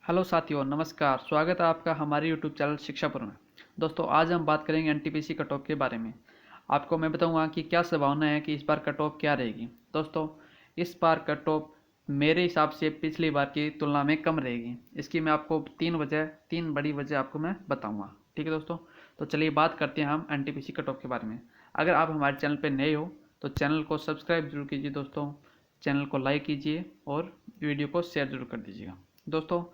Hello साथियों, नमस्कार। स्वागत है आपका हमारे यूट्यूब चैनल शिक्षापुर में। दोस्तों, आज हम बात करेंगे एनटीपीसी कट ऑफ के बारे में। आपको मैं बताऊंगा कि क्या संभावना है कि इस बार कट ऑफ क्या रहेगी। दोस्तों, इस बार कट ऑफ मेरे हिसाब से पिछली बार की तुलना में कम रहेगी। इसकी मैं आपको तीन बड़ी वजह आपको मैं बताऊँगा। ठीक है दोस्तों, तो चलिए बात करते हैं हम एनटीपीसी कट ऑफ के बारे में। अगर आप हमारे चैनल पर नए हो तो चैनल को सब्सक्राइब जरूर कीजिए दोस्तों, चैनल को लाइक कीजिए और वीडियो को शेयर जरूर कर दीजिएगा। दोस्तों,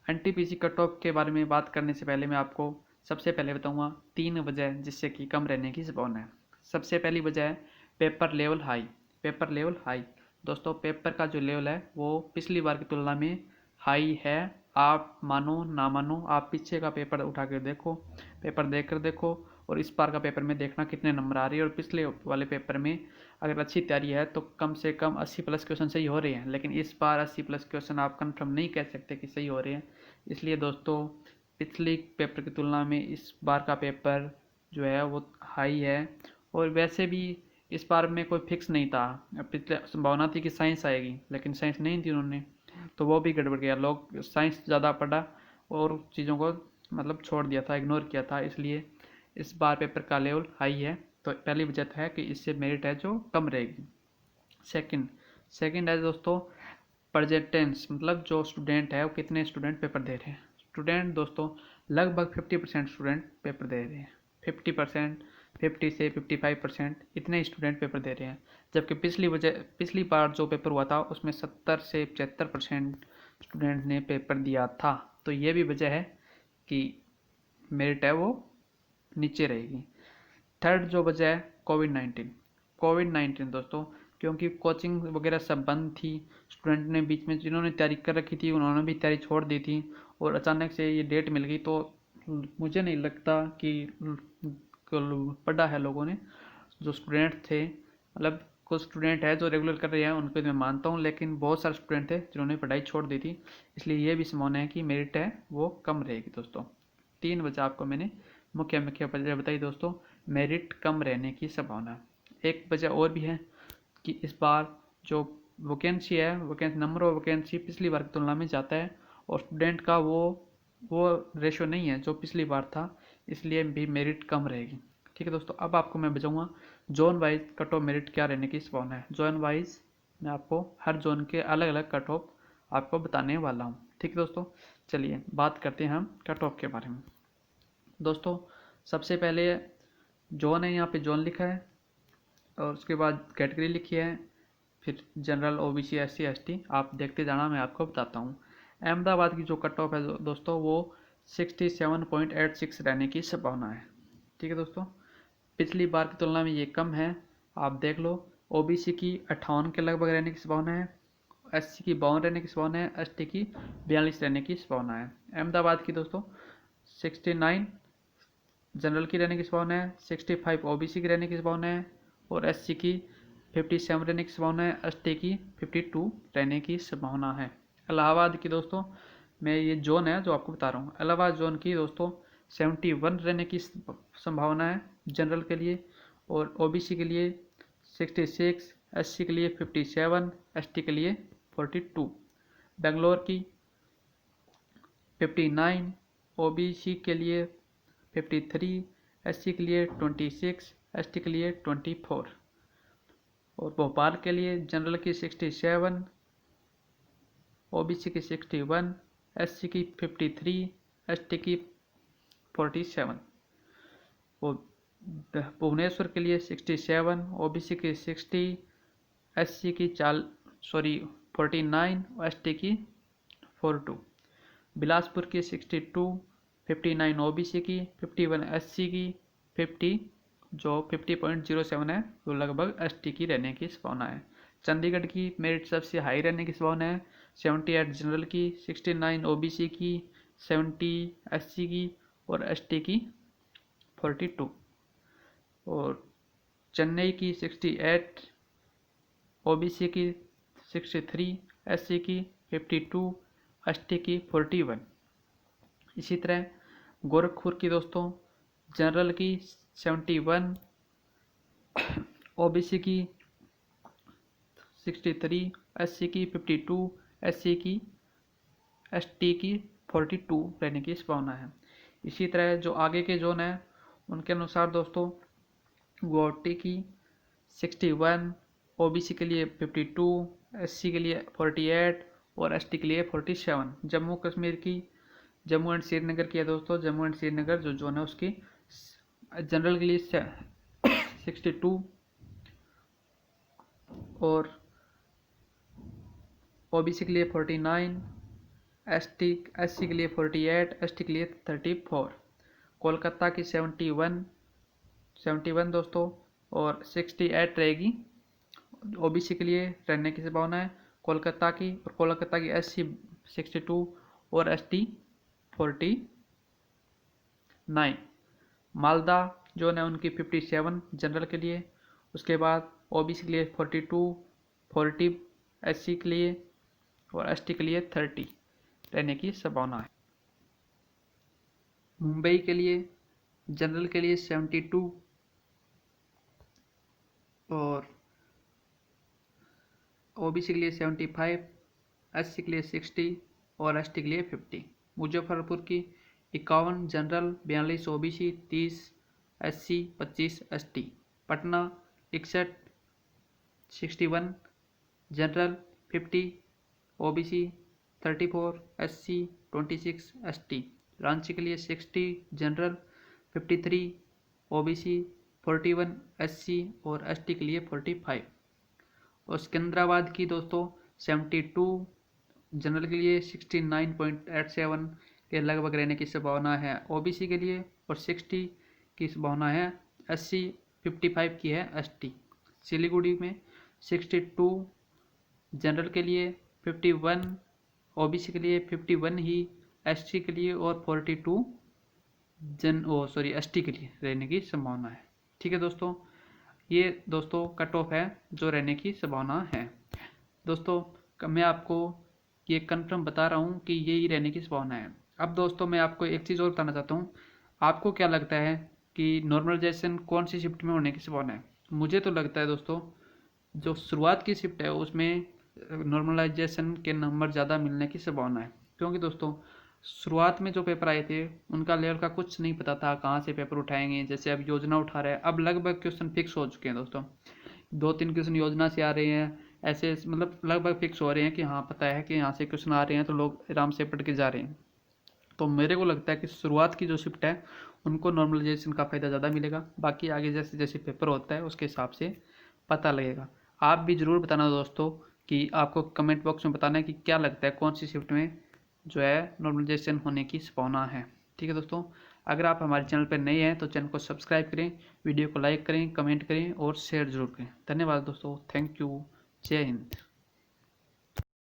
एनटीपीसी कट ऑफ के बारे में बात करने से पहले मैं आपको सबसे पहले बताऊंगा तीन वजह जिससे कि कम रहने की संभावना है। सबसे पहली वजह है paper level high. Paper level high दोस्तों, पेपर का जो लेवल है वो पिछली बार की तुलना में हाई है। आप मानो ना मानो, आप पीछे का पेपर उठा कर देखो, पेपर देख कर देखो और इस बार का पेपर में देखना कितने नंबर आ रही है। और पिछले वाले पेपर में अगर अच्छी तैयारी है तो कम से कम 80 प्लस क्वेश्चन सही हो रहे हैं, लेकिन इस बार 80 प्लस क्वेश्चन आप कंफर्म नहीं कह सकते कि सही हो रहे हैं। इसलिए दोस्तों, पिछले पेपर की तुलना में इस बार का पेपर जो है वो हाई है। और वैसे भी इस बार में कोई फिक्स नहीं था। पिछले संभावना थी कि साइंस आएगी, लेकिन साइंस नहीं थी उन्होंने, तो वो भी गड़बड़ गया। लोग साइंस ज़्यादा पढ़ा और चीज़ों को मतलब छोड़ दिया था, इग्नोर किया था। इसलिए इस बार पेपर का लेवल हाई है। तो पहली वजह तो है कि इससे मेरिट है जो कम रहेगी। सेकंड सेकंड है दोस्तों परजेंटेंस, मतलब जो स्टूडेंट है वो कितने स्टूडेंट पेपर दे रहे हैं। स्टूडेंट दोस्तों लगभग 50% स्टूडेंट पेपर दे रहे हैं। 50%, 50 से 55% इतने स्टूडेंट पेपर दे रहे हैं। जबकि पिछली बार जो पेपर हुआ था उसमें 70 से 75% स्टूडेंट ने पेपर दिया था। तो ये भी वजह है कि मेरिट है वो नीचे रहेगी। थर्ड जो वजह है कोविड 19 दोस्तों, क्योंकि कोचिंग वगैरह सब बंद थी। स्टूडेंट ने बीच में जिन्होंने तैयारी कर रखी थी उन्होंने भी तैयारी छोड़ दी थी और अचानक से ये डेट मिल गई। तो मुझे नहीं लगता कि पढ़ा है लोगों ने। जो स्टूडेंट थे, मतलब कुछ स्टूडेंट है जो रेगुलर कर रहे हैं उनको मैं मानता हूँ, लेकिन बहुत सारे स्टूडेंट थे जिन्होंने पढ़ाई छोड़ दी थी। इसलिए ये भी संभावना है कि मेरिट है वो कम रहेगी दोस्तों। तीन वजह आपको मैंने मुख्य मुख्य वजह बताई दोस्तों, मेरिट कम रहने की संभावना। एक वजह और भी है कि इस बार जो वैकेंसी है, वैकेंसी नंबर ऑफ वैकेंसी पिछली बार की तुलना में ज़्यादा है और स्टूडेंट का वो रेशो नहीं है जो पिछली बार था। इसलिए भी मेरिट कम रहेगी। ठीक है दोस्तों, अब आपको मैं बताऊँगा zone wise cut off merit क्या रहने की संभावना है। जोन वाइज मैं आपको हर जोन के अलग अलग कट ऑफ आपको बताने वाला हूँ। ठीक है दोस्तों, चलिए बात करते हैं हम कट ऑफ के बारे में। दोस्तों, सबसे पहले जोन है, यहाँ पे जोन लिखा है और उसके बाद कैटेगरी लिखी है, फिर जनरल, ओबीसी, एससी, एसटी। आप देखते जाना, मैं आपको बताता हूँ। अहमदाबाद की जो कट ऑफ है दोस्तों वो 67.86 रहने की संभावना है। ठीक है दोस्तों, पिछली बार की तुलना में ये कम है, आप देख लो। ओबीसी की 58 के लगभग रहने की संभावना है, एससी की 52 रहने की संभावना है, एसटी की 42 रहने की संभावना है। अहमदाबाद की दोस्तों 69 जनरल की रहने की संभावना है, 65 ओबीसी की रहने की संभावना है और एससी की 57 रहने की संभावना है, एसटी की 52 रहने की संभावना है। इलाहाबाद की दोस्तों, मैं ये जोन है जो आपको बता रहा हूँ, इलाहाबाद जोन की दोस्तों 71 रहने की संभावना है जनरल के लिए, और ओबीसी के लिए 66, एससी के लिए 57, एसटी के लिए 42। बेंगलोर की 59, ओबीसी के लिए 53, एससी के लिए 26, एसटी के लिए 24। और भोपाल के लिए जनरल की 67, ओबीसी की 61, एससी की 53, एसटी की 47। और भुवनेश्वर के लिए 67, ओबीसी की 60, एससी की 49, एसटी की 42। बिलासपुर की 62, 59 ओबीसी की, 51 एससी की, 50 जो 50.07 है वो लगभग एसटी की रहने की संभावना है। चंडीगढ़ की मेरिट सबसे हाई रहने की संभावना है, 78 जनरल की, 69 ओबीसी की, 70 एससी की और एसटी की 42। और चेन्नई की 68, ओबीसी की 63, एससी की 52, एसटी की 41। इसी तरह गोरखपुर की दोस्तों जनरल की 71, ओबीसी की 63, एससी की 52, एससी की, एसटी की 42 रहने की संभावना है। इसी तरह जो आगे के जोन है उनके अनुसार दोस्तों गुवाहाटी की 61, ओबीसी के लिए 52, एससी के लिए 48 और एसटी के लिए 47। जम्मू कश्मीर की जम्मू एंड श्रीनगर की है दोस्तों, जम्मू एंड श्रीनगर जो जोन है उसकी जनरल के लिए 62 और ओबीसी के लिए 49, एससी के लिए 48, एसटी के लिए 34। कोलकाता की 71 दोस्तों और 68 रहेगी ओबीसी के लिए रहने की संभावना है कोलकाता की, और कोलकाता की एससी 62 और एसटी 49। मालदा जो है उनकी 57 जनरल के लिए, उसके बाद ओबीसी के लिए 42, 40 एससी के लिए और एसटी के लिए 30 रहने की संभावना है। मुंबई के लिए जनरल के लिए 72 और ओबीसी के लिए 75, एससी के लिए 60 और एसटी के लिए 50। मुजफ्फरपुर की 51 general, 42 OBC, 30 SC, 25 ST. Patna 61 61 general, 50 OBC, 34 SC, 26 ST. Ranchi के लिए 60 जनरल, 53 ओबीसी, 41 एससी और एसटी के लिए 45। और सिकंदराबाद की दोस्तों 72 जनरल के लिए 69.87 के लगभग रहने की संभावना है ओबीसी के लिए, और 60 की संभावना है एससी, 55 की है एसटी। सिलीगुड़ी में 62 जनरल के लिए, 51 ओबीसी के लिए, 51 ही एसटी के लिए और 42 एसटी के लिए रहने की संभावना है। ठीक है दोस्तों, ये दोस्तों कट ऑफ है जो रहने की संभावना है। दोस्तों मैं आपको ये कंफर्म बता रहा हूँ कि यही रहने की संभावना है। अब दोस्तों मैं आपको एक चीज़ और बताना चाहता हूँ, आपको क्या लगता है कि नॉर्मलाइजेशन कौन सी शिफ्ट में होने की संभावना है? मुझे तो लगता है दोस्तों जो शुरुआत की शिफ्ट है उसमें नॉर्मलाइजेशन के नंबर ज़्यादा मिलने की संभावना है, क्योंकि दोस्तों शुरुआत में जो पेपर आए थे उनका लेवल का कुछ नहीं पता था, कहाँ से पेपर उठाएंगे। जैसे अब योजना उठा रहे हैं, अब लगभग क्वेश्चन फिक्स हो चुके हैं दोस्तों, 2-3 क्वेश्चन योजना से आ रहे हैं, ऐसे मतलब लगभग फिक्स हो रहे हैं कि हाँ पता है कि यहाँ से क्वेश्चन आ रहे हैं तो लोग आराम से पढ़ के जा रहे हैं। तो मेरे को लगता है कि शुरुआत की जो शिफ्ट है उनको नॉर्मलाइजेशन का फ़ायदा ज़्यादा मिलेगा, बाकी आगे जैसे जैसे पेपर होता है उसके हिसाब से पता लगेगा। आप भी ज़रूर बताना दोस्तों कि आपको कमेंट बॉक्स में बताना है कि क्या लगता है कौन सी शिफ्ट में जो है नॉर्मलाइजेशन होने की संभावना है। ठीक है दोस्तों, अगर आप हमारे चैनल पर नए हैं तो चैनल को सब्सक्राइब करें, वीडियो को लाइक करें, कमेंट करें और शेयर जरूर करें। धन्यवाद दोस्तों, थैंक यू, जय हिंद।